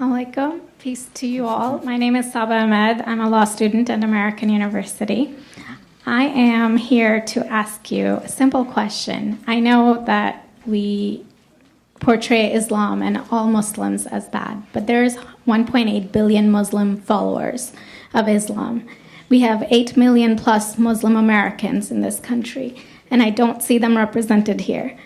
Alaikum. Peace to you all. My name is Saba Ahmed. I'm a law student at American University. I am here to ask you a simple question. I know that we portray Islam and all Muslims as bad, but there's 1.8 billion Muslim followers of Islam. We have 8 million plus Muslim Americans in this country, and I don't see them represented here.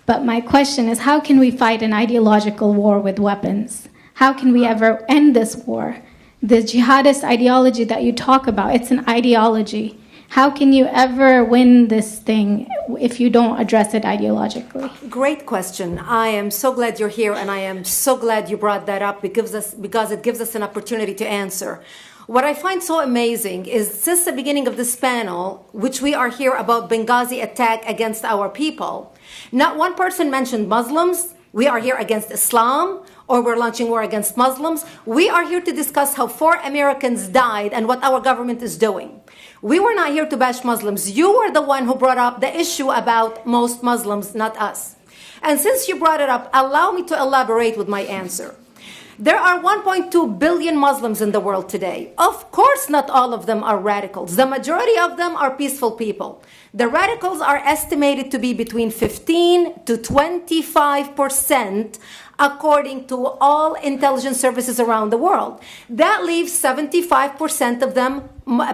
But my question is, how can we fight an ideological war with weapons? How can we ever end this war? The jihadist ideology that you talk about, it's an ideology. How can you ever win this thing if you don't address it ideologically? Great question. I am so glad you're here, and I am so glad you brought that up because it gives us an opportunity to answer. What I find so amazing is since the beginning of this panel, which we are here about Benghazi attack against our people, not one person mentioned Muslims. We are here against Islam, or we're launching war against Muslims. We are here to discuss how 4 Americans died and what our government is doing. We were not here to bash Muslims. You were the one who brought up the issue about most Muslims, not us. And since you brought it up, allow me to elaborate with my answer. There are 1.2 billion Muslims in the world today. Of course, not all of them are radicals. The majority of them are peaceful people. The radicals are estimated to be between 15 to 25%, according to all intelligence services around the world. That leaves 75% of them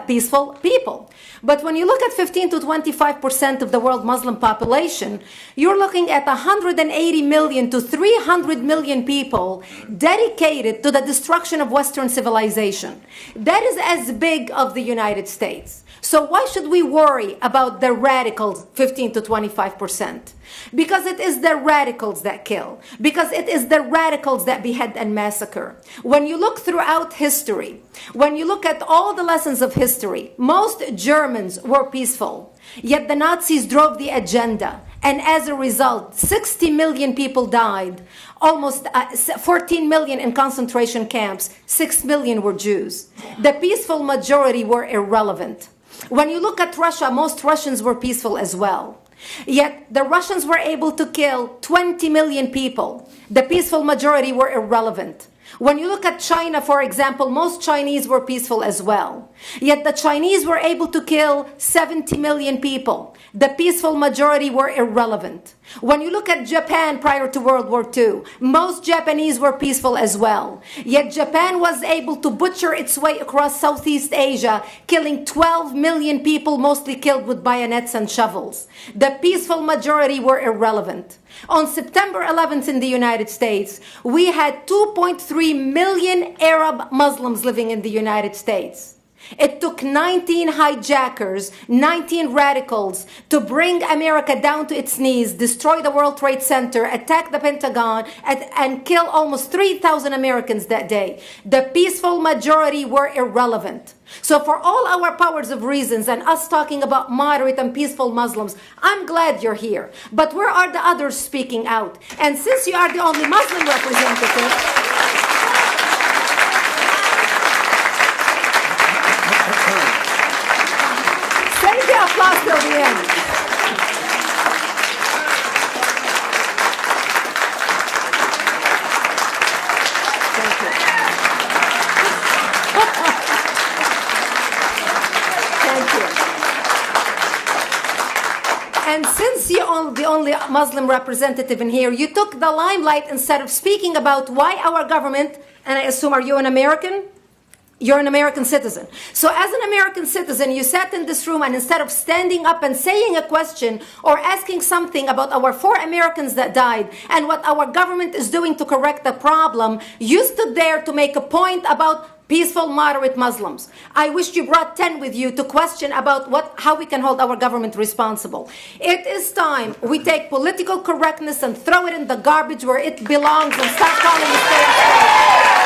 peaceful people. But when you look at 15 to 25% of the world Muslim population, you're looking at 180 million to 300 million people dedicated to the destruction of Western civilization. That is as big of the United States. So why should we worry about the radicals, 15 to 25%? Because it is the radicals that kill. Because it is the radicals that behead and massacre. When you look throughout history, when you look at all the lessons of history, most Germans were peaceful. Yet the Nazis drove the agenda. And as a result, 60 million people died. Almost 14 million in concentration camps. 6 million were Jews. The peaceful majority were irrelevant. When you look at Russia, most Russians were peaceful as well. Yet the Russians were able to kill 20 million people. The peaceful majority were irrelevant. When you look at China, for example, most Chinese were peaceful as well. Yet the Chinese were able to kill 70 million people. The peaceful majority were irrelevant. When you look at Japan prior to World War II, most Japanese were peaceful as well. Yet Japan was able to butcher its way across Southeast Asia, killing 12 million people, mostly killed with bayonets and shovels. The peaceful majority were irrelevant. On September 11th in the United States, we had 2.3 million Arab Muslims living in the United States. It took 19 hijackers, 19 radicals to bring America down to its knees, destroy the World Trade Center, attack the Pentagon, and kill almost 3,000 Americans that day. The peaceful majority were irrelevant. So for all our powers of reasons and us talking about moderate and peaceful Muslims, I'm glad you're here. But where are the others speaking out? And since you are the only Muslim representative, applause till the end. Thank you. Thank you. And since you're the only Muslim representative in here, you took the limelight instead of speaking about why our government, and I assume, are you an American? You're an American citizen. So as an American citizen, you sat in this room and instead of standing up and saying a question or asking something about our 4 Americans that died and what our government is doing to correct the problem, you stood there to make a point about peaceful, moderate Muslims. I wish you brought 10 with you to question about how we can hold our government responsible. It is time we take political correctness and throw it in the garbage where it belongs and start calling it fair.